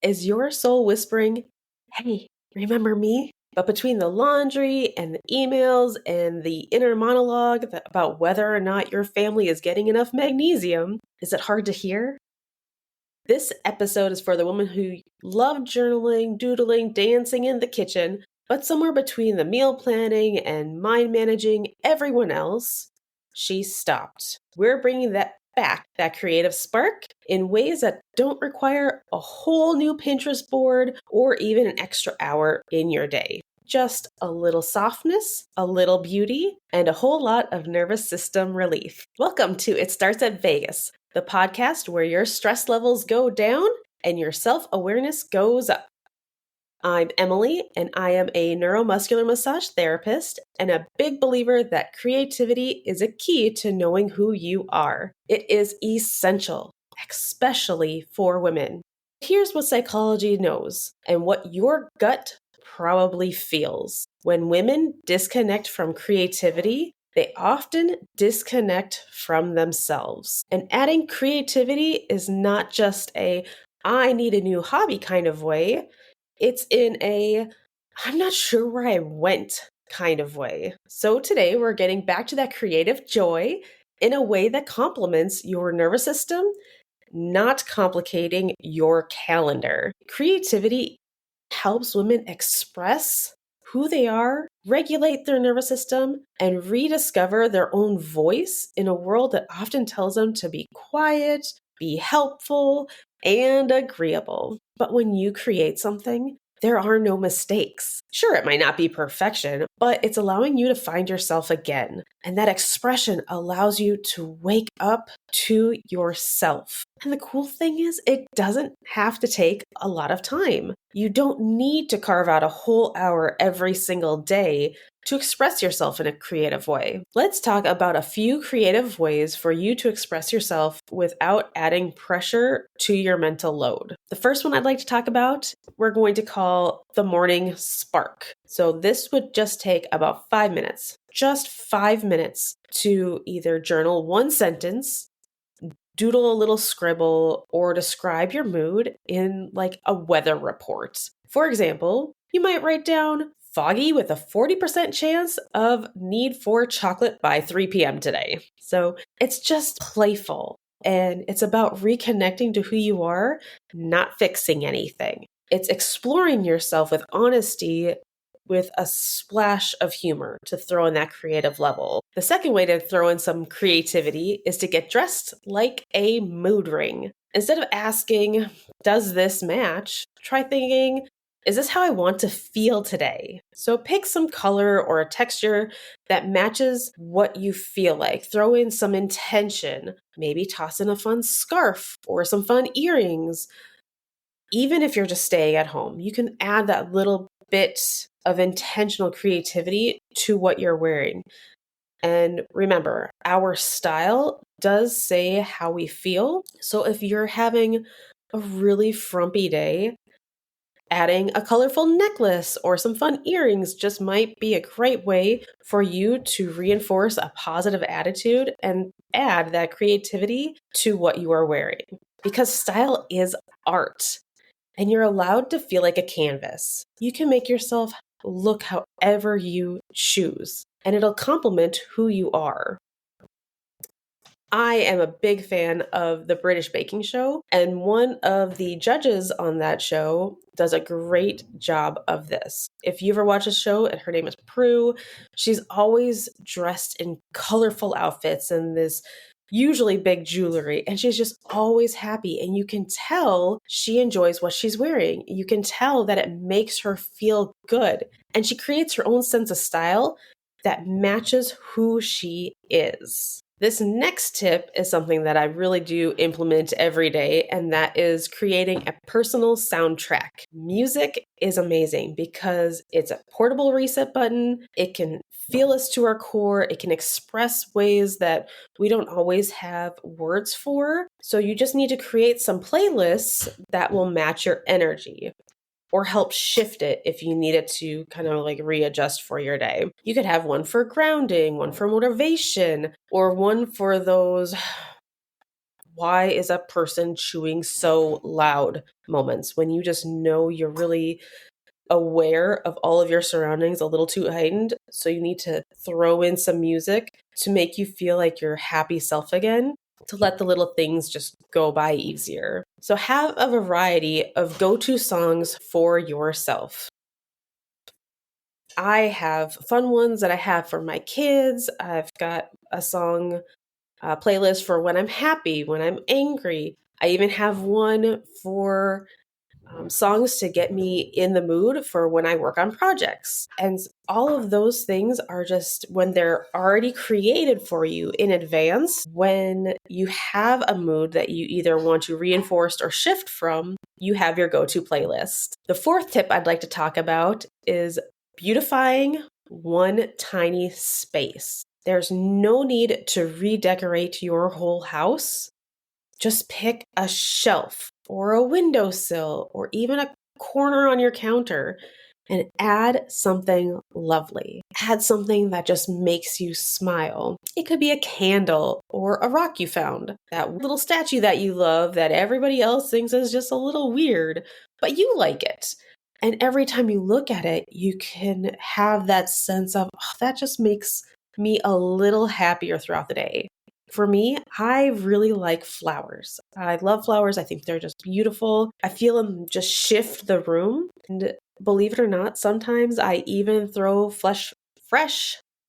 Is your soul whispering, hey, remember me? But between the laundry and the emails and the inner monologue about whether or not your family is getting enough magnesium, is it hard to hear? This episode is for the woman who loved journaling, doodling, dancing in the kitchen, but somewhere between the meal planning and mind managing everyone else, she stopped. We're bringing that back, that creative spark, in ways that don't require a whole new Pinterest board or even an extra hour in your day. Just a little softness, a little beauty, and a whole lot of nervous system relief. Welcome to It Starts at Vegas, the podcast where your stress levels go down and your self-awareness goes up. I'm Emily, and I am a neuromuscular massage therapist and a big believer that creativity is a key to knowing who you are. It is essential, especially for women. Here's what psychology knows and what your gut probably feels. When women disconnect from creativity, they often disconnect from themselves. And adding creativity is not just a I need a new hobby kind of way. It's in a I'm not sure where I went kind of way. So today we're getting back to that creative joy in a way that complements your nervous system, not complicating your calendar. Creativity helps women express who they are, regulate their nervous system, and rediscover their own voice in a world that often tells them to be quiet, be helpful, and agreeable. But when you create something, there are no mistakes. Sure, it might not be perfection, but it's allowing you to find yourself again. And that expression allows you to wake up to yourself. And the cool thing is, it doesn't have to take a lot of time. You don't need to carve out a whole hour every single day to express yourself in a creative way. Let's talk about a few creative ways for you to express yourself without adding pressure to your mental load. The first one I'd like to talk about, we're going to call the morning spark. So this would just take about 5 minutes, just 5 minutes to either journal one sentence, doodle a little scribble, or describe your mood in like a weather report. For example, you might write down foggy with a 40% chance of need for chocolate by 3 p.m. today. So it's just playful and it's about reconnecting to who you are, not fixing anything. It's exploring yourself with honesty with a splash of humor to throw in that creative level. The second way to throw in some creativity is to get dressed like a mood ring. Instead of asking, does this match? Try thinking, is this how I want to feel today? So pick some color or a texture that matches what you feel like. Throw in some intention. Maybe toss in a fun scarf or some fun earrings. Even if you're just staying at home, you can add that little bit of intentional creativity to what you're wearing. And remember, our style does say how we feel. So if you're having a really frumpy day, adding a colorful necklace or some fun earrings just might be a great way for you to reinforce a positive attitude and add that creativity to what you are wearing. Because style is art. And you're allowed to feel like a canvas. You can make yourself look however you choose, and it'll complement who you are. I am a big fan of the British baking show, and one of the judges on that show does a great job of this. If you ever watch a show, and her name is Prue, she's always dressed in colorful outfits and this usually big jewelry, and she's just always happy, and you can tell she enjoys what she's wearing. You can tell that it makes her feel good, and she creates her own sense of style that matches who she is. This next tip is something that I really do implement every day, and that is creating a personal soundtrack. Music is amazing because it's a portable reset button. It can feel us to our core. It can express ways that we don't always have words for. So you just need to create some playlists that will match your energy, or help shift it if you need it to kind of like readjust for your day. You could have one for grounding, one for motivation, or one for those why is a person chewing so loud moments when you just know you're really aware of all of your surroundings a little too heightened. So you need to throw in some music to make you feel like your happy self again, to let the little things just go by easier. So have a variety of go-to songs for yourself. I have fun ones that I have for my kids. I've got a song playlist for when I'm happy, when I'm angry. I even have one for songs to get me in the mood for when I work on projects. And all of those things are just when they're already created for you in advance. When you have a mood that you either want to reinforce or shift from, you have your go to playlist. The fourth tip I'd like to talk about is beautifying one tiny space. There's no need to redecorate your whole house. Just pick a shelf or a windowsill or even a corner on your counter and add something lovely. Add something that just makes you smile. It could be a candle or a rock you found, that little statue that you love that everybody else thinks is just a little weird, but you like it. And every time you look at it, you can have that sense of, oh, that just makes me a little happier throughout the day. For me, I really like flowers. I love flowers. I think they're just beautiful. I feel them just shift the room. And believe it or not, sometimes I even throw fresh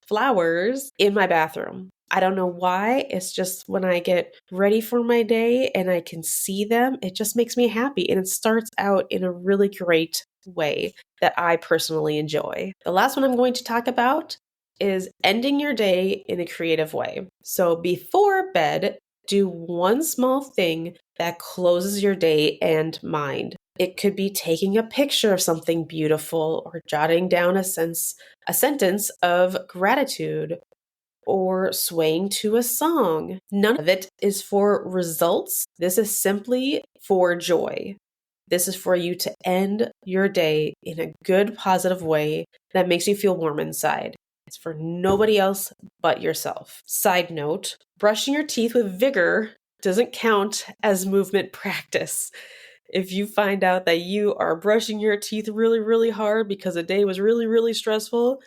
flowers in my bathroom. I don't know why. It's just when I get ready for my day and I can see them, it just makes me happy. And it starts out in a really great way that I personally enjoy. The last one I'm going to talk about is ending your day in a creative way. So before bed, do one small thing that closes your day and mind. It could be taking a picture of something beautiful or jotting down a sentence of gratitude or swaying to a song. None of it is for results. This is simply for joy. This is for you to end your day in a good, positive way that makes you feel warm inside. It's for nobody else but yourself. Side note, brushing your teeth with vigor doesn't count as movement practice. If you find out that you are brushing your teeth really, really hard because the day was really, really stressful,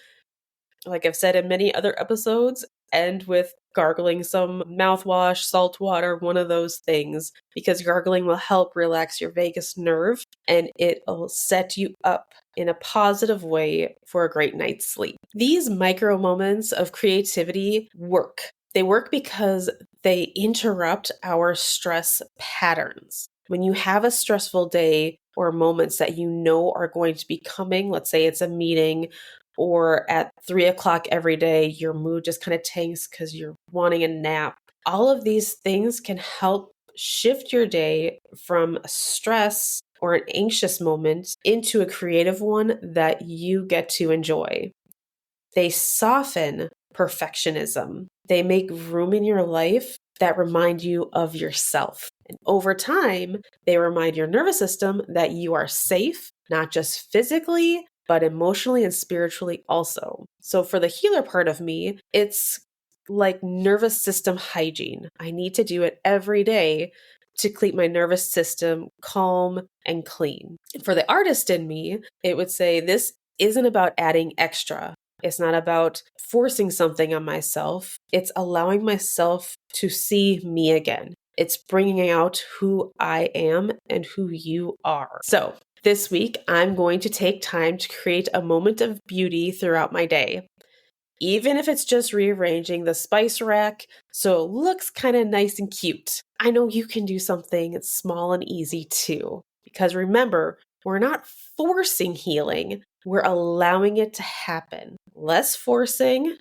like I've said in many other episodes, end with gargling some mouthwash, salt water, one of those things, because gargling will help relax your vagus nerve and it'll set you up in a positive way for a great night's sleep. These micro moments of creativity work. They work because they interrupt our stress patterns. When you have a stressful day or moments that you know are going to be coming, let's say it's a meeting, or at 3 o'clock every day, your mood just kind of tanks because you're wanting a nap. All of these things can help shift your day from stress or an anxious moment into a creative one that you get to enjoy. They soften perfectionism. They make room in your life that remind you of yourself. And over time, they remind your nervous system that you are safe, not just physically, but emotionally and spiritually also. So for the healer part of me, it's like nervous system hygiene. I need to do it every day to keep my nervous system calm and clean. And for the artist in me, it would say this isn't about adding extra. It's not about forcing something on myself. It's allowing myself to see me again. It's bringing out who I am and who you are. So this week, I'm going to take time to create a moment of beauty throughout my day. Even if it's just rearranging the spice rack so it looks kind of nice and cute. I know you can do something small and easy too. Because remember, we're not forcing healing, we're allowing it to happen. Less forcing,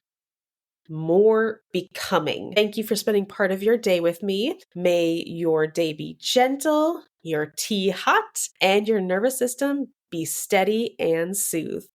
more becoming. Thank you for spending part of your day with me. May your day be gentle, your tea hot, and your nervous system be steady and soothed.